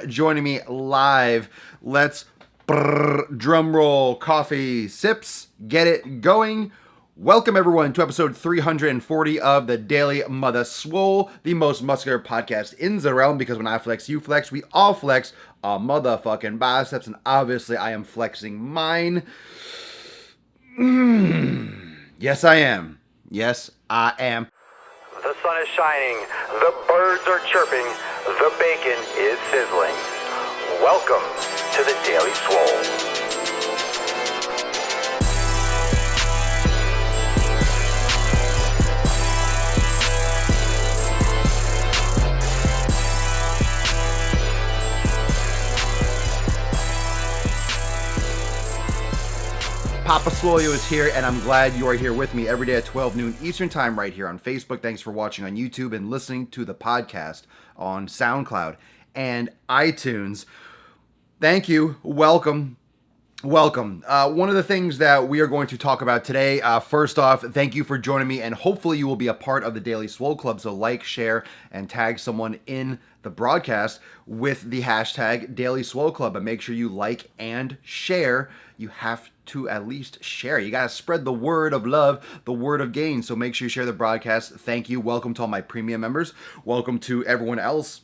Joining me live. Let's drum roll, coffee sips, get it going. Welcome everyone to episode 340 of the Daily Mother Swole, the most muscular podcast in the realm, because when I flex, you flex, we all flex our motherfucking biceps, and obviously I am flexing mine. Yes, I am. Yes, I am. The sun is shining, the birds are chirping, the bacon is sizzling. Welcome to the Daily Swole. Papa Swole is here, and I'm glad you are here with me every day at 12 noon Eastern Time right here on Facebook. Thanks for watching on YouTube and listening to the podcast on SoundCloud and iTunes. Thank you. Welcome. Welcome. One of the things that we are going to talk about today, first off, thank you for joining me, and hopefully you will be a part of the Daily Swole Club. So like, share, and tag someone in the broadcast with the hashtag Daily Swole Club, and make sure you like and share. You have to at least share. You got to spread the word of love, the word of gain. So make sure you share the broadcast. Thank you. Welcome to all my premium members. Welcome to everyone else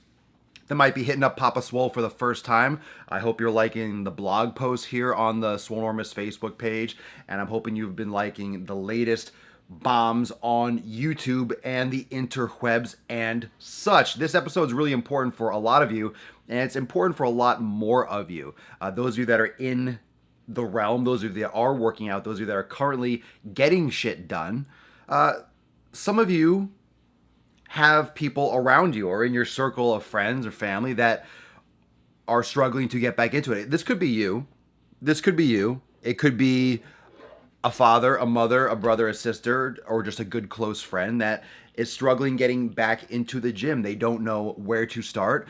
that might be hitting up Papa Swole for the first time. I hope you're liking the blog post here on the Swolenormous Facebook page, and I'm hoping you've been liking the latest bombs on YouTube and the interwebs and such. This episode is really important for a lot of you, and it's important for a lot more of you. Those of you that are in the realm, those of you that are working out, those of you that are currently getting shit done. Some of you have people around you or in your circle of friends or family that are struggling to get back into it. This could be you. This could be you. It could be a father, a mother, a brother, a sister, or just a good close friend that is struggling getting back into the gym. They don't know where to start.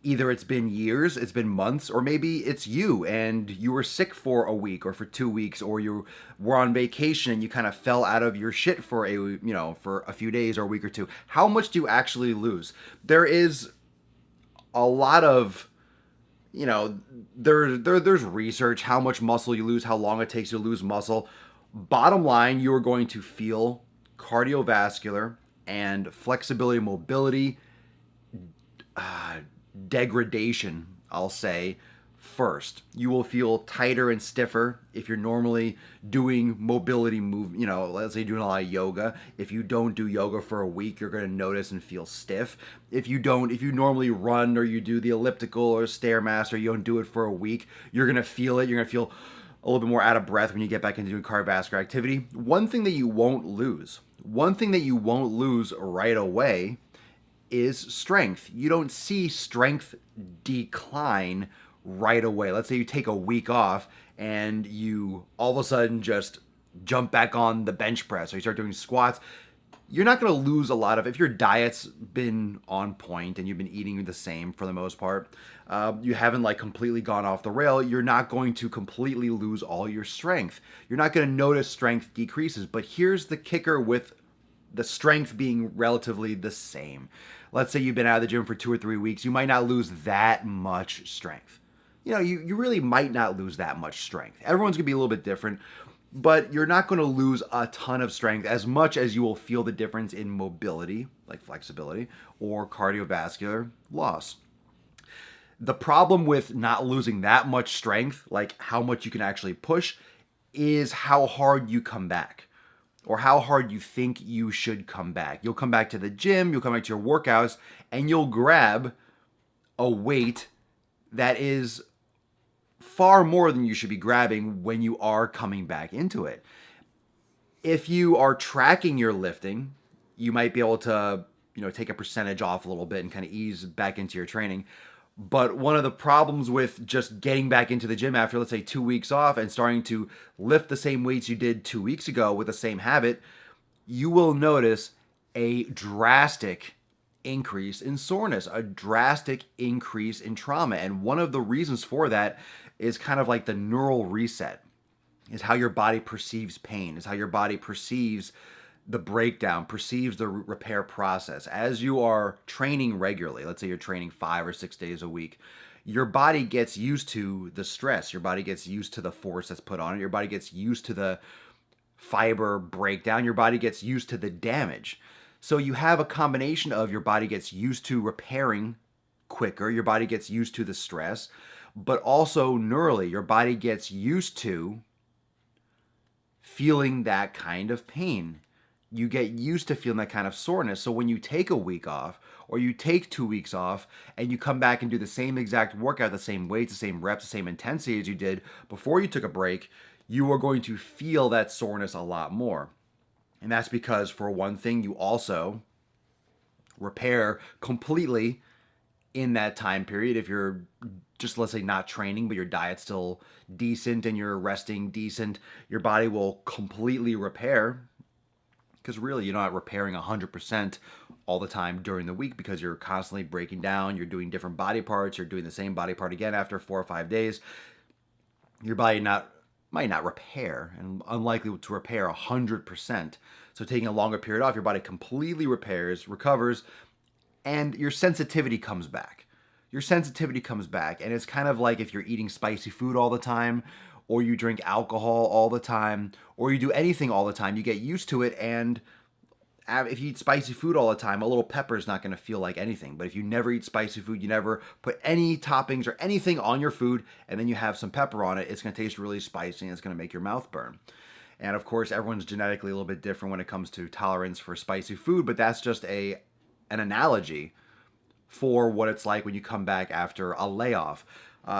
Either it's been years, it's been months, or maybe it's you and you were sick for a week or for 2 weeks, or you were on vacation and you kind of fell out of your shit for a few days or a week or two. How much do you actually lose? There is a lot of, there's research, how much muscle you lose, how long it takes you to lose muscle. Bottom line, you are going to feel cardiovascular and flexibility, mobility, degradation, I'll say, first. You will feel tighter and stiffer if you're normally doing mobility let's say you're doing a lot of yoga. If you don't do yoga for a week, you're going to notice and feel stiff. If you normally run or you do the elliptical or Stairmaster, you don't do it for a week, you're going to feel it. You're going to feel a little bit more out of breath when you get back into doing cardiovascular activity. One thing that you won't lose right away is strength. You don't see strength decline right away. Let's say you take a week off and you all of a sudden just jump back on the bench press or you start doing squats. You're not going to lose a lot of, if your diet's been on point and you've been eating the same for the most part, you haven't completely gone off the rail, you're not going to completely lose all your strength. You're not going to notice strength decreases. But here's the kicker with the strength being relatively the same. Let's say you've been out of the gym for 2 or 3 weeks. You might not lose that much strength. You really might not lose that much strength. Everyone's going to be a little bit different, but you're not going to lose a ton of strength as much as you will feel the difference in mobility, like flexibility, or cardiovascular loss. The problem with not losing that much strength, like how much you can actually push, is how hard you come back, or how hard you think you should come back. You'll come back to the gym, you'll come back to your workouts, and you'll grab a weight that is far more than you should be grabbing when you are coming back into it. If you are tracking your lifting, you might be able to, take a percentage off a little bit and kind of ease back into your training. But one of the problems with just getting back into the gym after, let's say, 2 weeks off and starting to lift the same weights you did 2 weeks ago with the same habit, you will notice a drastic increase in soreness, a drastic increase in trauma. And one of the reasons for that is kind of like the neural reset, is how your body perceives pain, is how your body perceives the breakdown, perceives the repair process. As you are training regularly, let's say you're training 5 or 6 days a week, your body gets used to the stress. Your body gets used to the force that's put on it. Your body gets used to the fiber breakdown. Your body gets used to the damage. So you have a combination of your body gets used to repairing quicker, your body gets used to the stress, but also neurally, your body gets used to feeling that kind of pain. You get used to feeling that kind of soreness. So when you take a week off or you take 2 weeks off and you come back and do the same exact workout, the same weights, the same reps, the same intensity as you did before you took a break, you are going to feel that soreness a lot more. And that's because, for one thing, you also repair completely in that time period. If you're just, let's say, not training, but your diet's still decent and you're resting decent, your body will completely repair, because really you're not repairing 100% all the time during the week, because you're constantly breaking down, you're doing different body parts, you're doing the same body part again after 4 or 5 days. Your body might not repair, and unlikely to repair 100%. So taking a longer period off, your body completely repairs, recovers, and your sensitivity comes back. Your sensitivity comes back, and it's kind of like if you're eating spicy food all the time, or you drink alcohol all the time, or you do anything all the time, you get used to it, and if you eat spicy food all the time, a little pepper is not going to feel like anything. But if you never eat spicy food, you never put any toppings or anything on your food, and then you have some pepper on it, it's going to taste really spicy and it's going to make your mouth burn. And of course, everyone's genetically a little bit different when it comes to tolerance for spicy food, but that's just an analogy for what it's like when you come back after a layoff.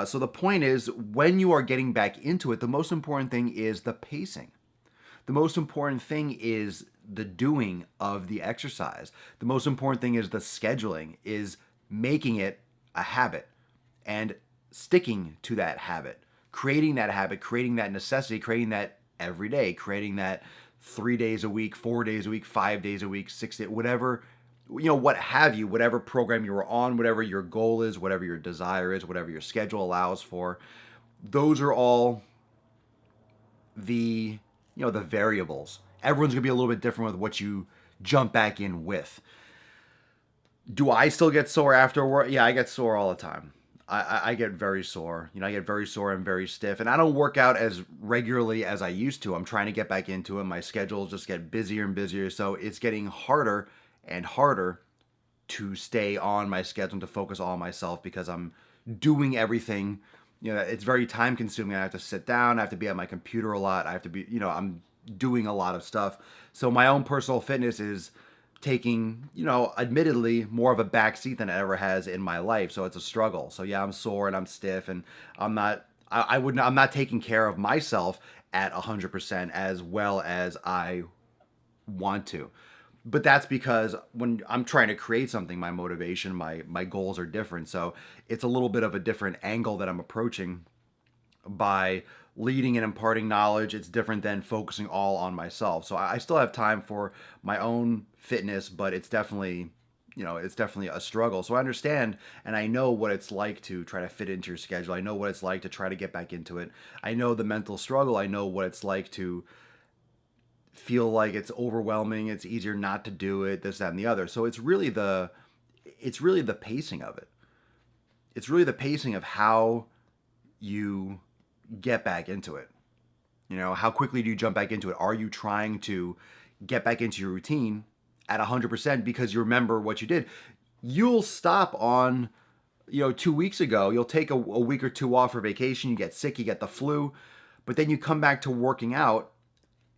So the point is, when you are getting back into it, the most important thing is the pacing. The most important thing is the doing of the exercise. The most important thing is the scheduling, is making it a habit and sticking to that habit, creating that necessity, creating that every day, creating that 3 days a week, 4 days a week, 5 days a week, 6 days, whatever, what have you, whatever program you were on, whatever your goal is, whatever your desire is, whatever your schedule allows for. Those are all the variables. Everyone's going to be a little bit different with what you jump back in with. Do I still get sore after work? Yeah, I get sore all the time. I get very sore. I get very sore and very stiff. And I don't work out as regularly as I used to. I'm trying to get back into it. My schedules just get busier and busier. So it's getting harder and harder to stay on my schedule and to focus on myself, because I'm doing everything. It's very time consuming. I have to sit down. I have to be at my computer a lot. I have to be, I'm doing a lot of stuff. So my own personal fitness is taking, admittedly more of a backseat than it ever has in my life. So it's a struggle. So yeah, I'm sore and I'm stiff, and I'm not taking care of myself at 100% as well as I want to. But that's because when I'm trying to create something, my motivation, my goals are different. So it's a little bit of a different angle that I'm approaching by leading and imparting knowledge. It's different than focusing all on myself. So I still have time for my own fitness, but it's definitely a struggle. So I understand, and I know what it's like to try to fit into your schedule. I know what it's like to try to get back into it. I know the mental struggle. I know what it's like to feel like it's overwhelming. It's easier not to do it, this, that, and the other. So it's really the pacing of it. It's really the pacing of how you get back into it. How quickly do you jump back into it? Are you trying to get back into your routine at 100% because you remember what you did? You'll stop on, 2 weeks ago. You'll take a week or two off for vacation. You get sick, you get the flu, but then you come back to working out.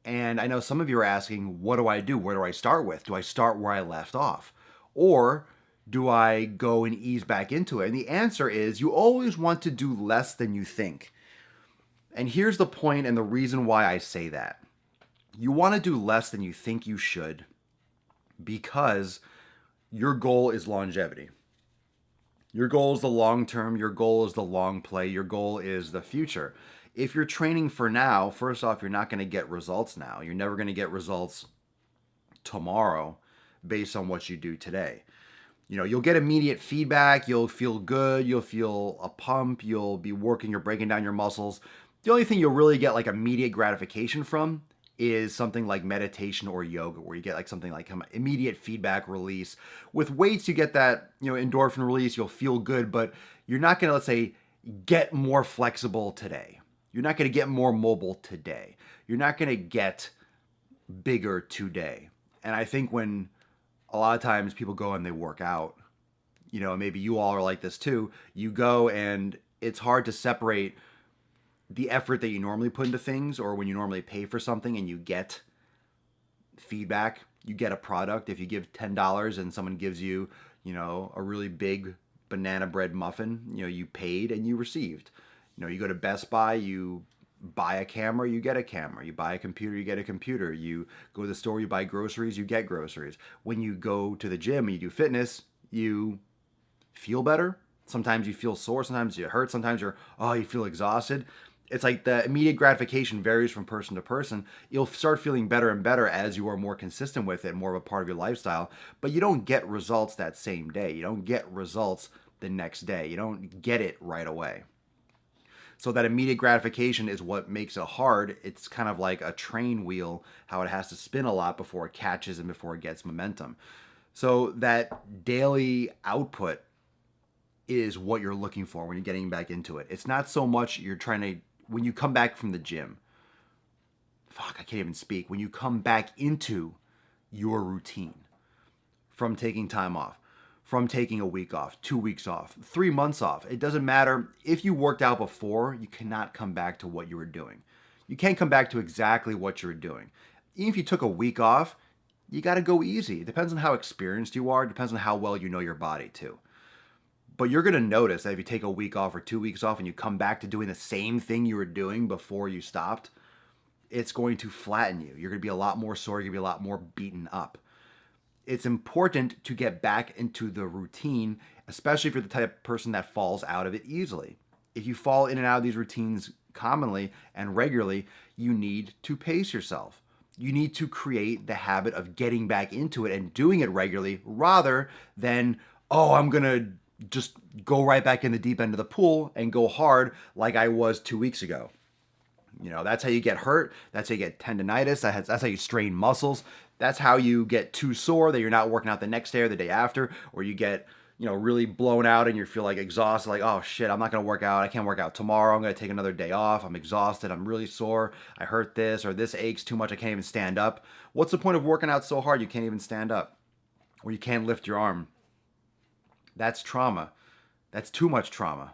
And I know some of you are asking, what do I do? Where do I start with? Do I start where I left off? Or do I go and ease back into it? And the answer is, you always want to do less than you think. And here's the point and the reason why I say that. You want to do less than you think you should, because your goal is longevity. Your goal is the long term. Your goal is the long play. Your goal is the future. If you're training for now, first off, you're not going to get results now. You're never going to get results tomorrow based on what you do today. You'll get immediate feedback. You'll feel good. You'll feel a pump. You'll be working. You're breaking down your muscles. The only thing you'll really get like immediate gratification from is something like meditation or yoga, where you get like something like immediate feedback release. With weights, you get that, endorphin release, you'll feel good, but you're not going to, let's say, get more flexible today. You're not going to get more mobile today. You're not going to get bigger today. And I think when a lot of times people go and they work out, maybe you all are like this too, you go and it's hard to separate the effort that you normally put into things, or when you normally pay for something and you get feedback, you get a product. If you give $10 and someone gives you, a really big banana bread muffin, you paid and you received. You go to Best Buy, you buy a camera, you get a camera. You buy a computer, you get a computer. You go to the store, you buy groceries, you get groceries. When you go to the gym and you do fitness, you feel better. Sometimes you feel sore, sometimes you hurt, sometimes you feel exhausted. It's like the immediate gratification varies from person to person. You'll start feeling better and better as you are more consistent with it, more of a part of your lifestyle, but you don't get results that same day. You don't get results the next day. You don't get it right away. So that immediate gratification is what makes it hard. It's kind of like a train wheel, how it has to spin a lot before it catches and before it gets momentum. So that daily output is what you're looking for when you're getting back into it. It's not so much you're trying to, when you come back from the gym, I can't even speak. When you come back into your routine from taking time off, from taking a week off, 2 weeks off, 3 months off, it doesn't matter. If you worked out before, you cannot come back to what you were doing. You can't come back to exactly what you were doing. Even if you took a week off, you got to go easy. It depends on how experienced you are. It depends on how well you know your body too. But you're going to notice that if you take a week off or 2 weeks off and you come back to doing the same thing you were doing before you stopped, it's going to flatten you. You're going to be a lot more sore. You're going to be a lot more beaten up. It's important to get back into the routine, especially if you're the type of person that falls out of it easily. If you fall in and out of these routines commonly and regularly, you need to pace yourself. You need to create the habit of getting back into it and doing it regularly rather than, I'm going to just go right back in the deep end of the pool and go hard like I was 2 weeks ago. That's how you get hurt. That's how you get tendonitis. That's how you strain muscles. That's how you get too sore that you're not working out the next day or the day after, or you get, really blown out and you feel like exhausted, like, oh shit, I'm not going to work out. I can't work out tomorrow. I'm going to take another day off. I'm exhausted. I'm really sore. I hurt this, or this aches too much. I can't even stand up. What's the point of working out so hard you can't even stand up, or you can't lift your arm? That's trauma. That's too much trauma.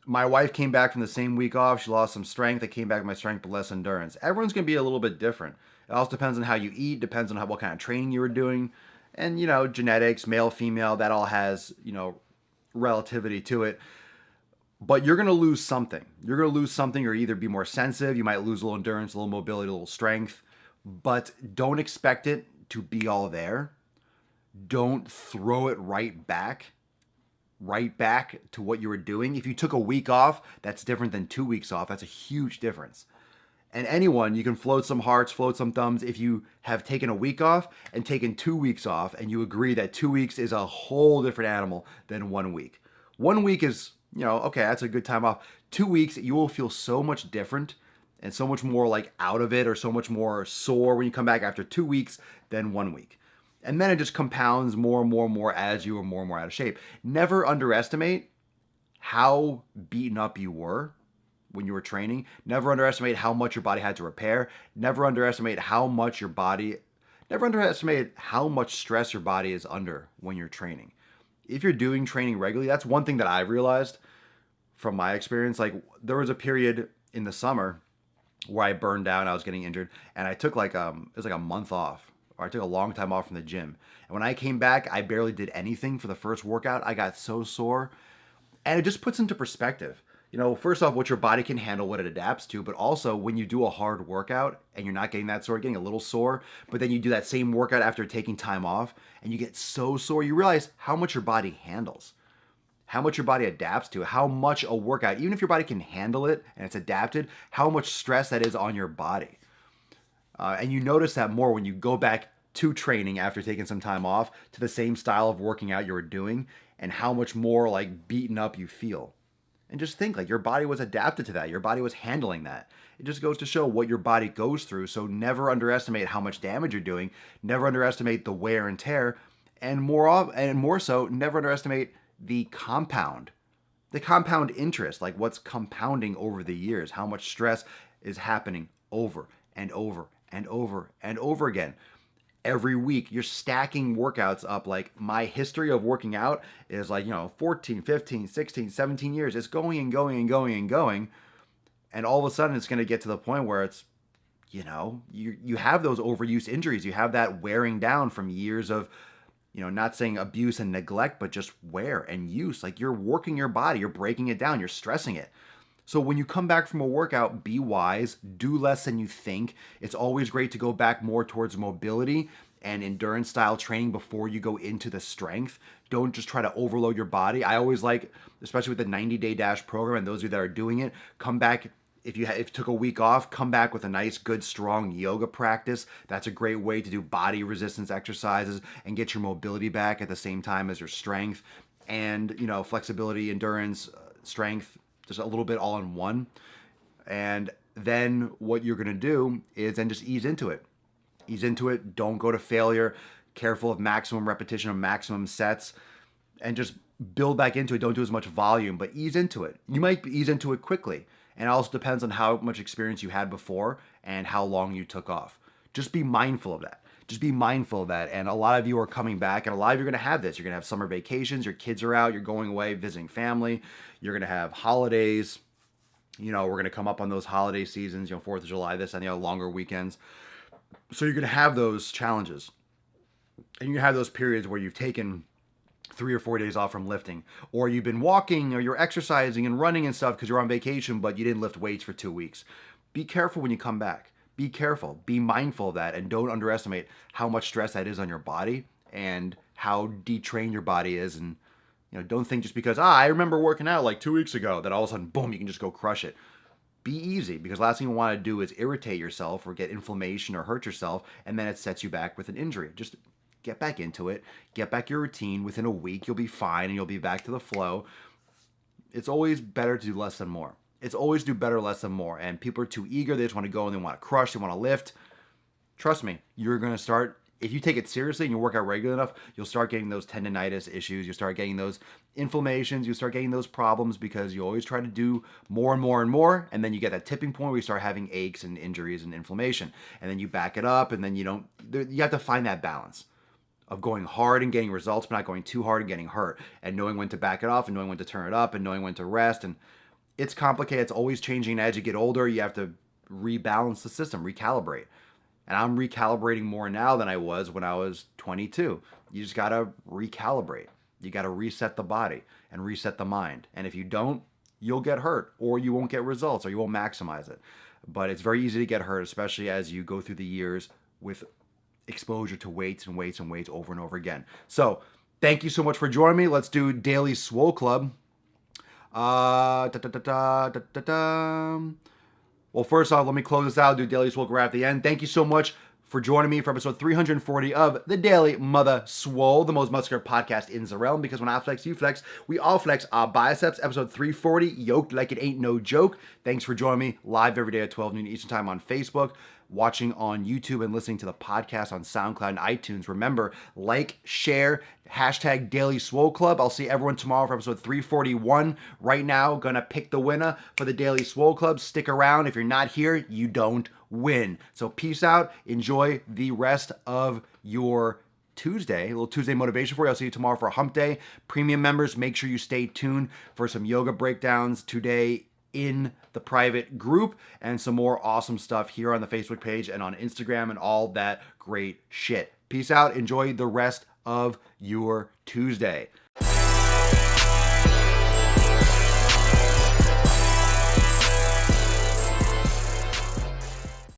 My wife came back from the same week off. She lost some strength. I came back with my strength but less endurance. Everyone's going to be a little bit different. It also depends on how you eat, depends on what kind of training you were doing. And, genetics, male, female, that all has, relativity to it. But you're going to lose something. You're going to lose something, or either be more sensitive. You might lose a little endurance, a little mobility, a little strength. But don't expect it to be all there. Don't throw it right back to what you were doing. If you took a week off, that's different than 2 weeks off. That's a huge difference. And anyone, you can float some hearts, float some thumbs. If you have taken a week off and taken 2 weeks off, and you agree that 2 weeks is a whole different animal than 1 week. 1 week is, okay, that's a good time off. 2 weeks, you will feel so much different and so much more like out of it, or so much more sore when you come back after 2 weeks than 1 week. And then it just compounds more and more and more as you are more and more out of shape. Never underestimate how beaten up you were when you were training. Never underestimate how much your body had to repair. Never underestimate how much stress your body is under when you're training. If you're doing training regularly, that's one thing that I realized from my experience. Like, there was a period in the summer where I burned out, I was getting injured, and I took it was like a month off. Or I took a long time off from the gym. And when I came back, I barely did anything for the first workout. I got so sore. And it just puts into perspective. First off, what your body can handle, what it adapts to, but also when you do a hard workout and you're not getting that sore, getting a little sore, but then you do that same workout after taking time off and you get so sore, you realize how much your body handles, how much your body adapts to, how much a workout, even if your body can handle it and it's adapted, how much stress that is on your body. And you notice that more when you go back to training after taking some time off to the same style of working out you were doing, and how much more like beaten up you feel. And just think, like, your body was adapted to that. Your body was handling that. It just goes to show what your body goes through. So never underestimate how much damage you're doing. Never underestimate the wear and tear. And more so, never underestimate the compound interest, like what's compounding over the years, how much stress is happening over and over and over and over again. Every week you're stacking workouts up. Like, my history of working out is like, 14, 15, 16, 17 years. It's going and going and going and going. And all of a sudden it's going to get to the point where it's, you have those overuse injuries. You have that wearing down from years of, not saying abuse and neglect, but just wear and use. Like, you're working your body, you're breaking it down, you're stressing it. So when you come back from a workout, be wise, do less than you think. It's always great to go back more towards mobility and endurance style training before you go into the strength. Don't just try to overload your body. I always like, especially with the 90-day dash program, and those of you that are doing it, come back. If you took a week off, come back with a nice, good, strong yoga practice. That's a great way to do body resistance exercises and get your mobility back at the same time as your strength and, flexibility, endurance, strength, just a little bit all in one. And then what you're going to do is then just ease into it. Ease into it. Don't go to failure. Careful of maximum repetition or maximum sets, and just build back into it. Don't do as much volume, but ease into it. You might ease into it quickly. And it also depends on how much experience you had before and how long you took off. Just be mindful of that. Just be mindful of that. And a lot of you are coming back, and a lot of you are going to have this. You're going to have summer vacations. Your kids are out. You're going away, visiting family. You're going to have holidays. We're going to come up on those holiday seasons, 4th of July, this and longer weekends. So you're going to have those challenges. And you have those periods where you've taken 3 or 4 days off from lifting, or you've been walking or you're exercising and running and stuff because you're on vacation, but you didn't lift weights for 2 weeks. Be careful when you come back. Be careful. Be mindful of that, and don't underestimate how much stress that is on your body and how detrained your body is. And don't think just because I remember working out like 2 weeks ago that all of a sudden, boom, you can just go crush it. Be easy, because last thing you want to do is irritate yourself or get inflammation or hurt yourself, and then it sets you back with an injury. Just get back into it. Get back your routine. Within a week, you'll be fine and you'll be back to the flow. It's always better to do less than more. It's always do better, less than more. And people are too eager. They just want to go and they want to crush. They want to lift. Trust me, you're going to start, if you take it seriously and you work out regular enough, you'll start getting those tendonitis issues. You'll start getting those inflammations. You'll start getting those problems because you always try to do more and more and more. And then you get that tipping point where you start having aches and injuries and inflammation. And then you back it up, and then you have to find that balance of going hard and getting results, but not going too hard and getting hurt, and knowing when to back it off and knowing when to turn it up and knowing when to rest. And it's complicated. It's always changing. As you get older, you have to rebalance the system, recalibrate. And I'm recalibrating more now than I was when I was 22. You just got to recalibrate. You got to reset the body and reset the mind. And if you don't, you'll get hurt, or you won't get results, or you won't maximize it. But it's very easy to get hurt, especially as you go through the years with exposure to weights and weights and weights over and over again. So thank you so much for joining me. Let's do Daily Swole Club. Well, first off, let me close this out. Do Daily Swole Club right at the end. Thank you so much for joining me for episode 340 of the Daily Mother Swole, the most muscular podcast in the realm. Because when I flex, you flex. We all flex our biceps. Episode 340, yoked like it ain't no joke. Thanks for joining me live every day at 12 noon Eastern Time on Facebook, watching on YouTube, and listening to the podcast on SoundCloud and iTunes. Remember, like, share, hashtag Daily Swole Club. I'll see everyone tomorrow for episode 341. Right now, gonna pick the winner for the Daily Swole Club. Stick around. If you're not here, you don't win. So peace out. Enjoy the rest of your Tuesday. A little Tuesday motivation for you. I'll see you tomorrow for a hump day. Premium members, make sure you stay tuned for some yoga breakdowns today in the private group, and some more awesome stuff here on the Facebook page and on Instagram and all that great shit. Peace out. Enjoy the rest of your Tuesday.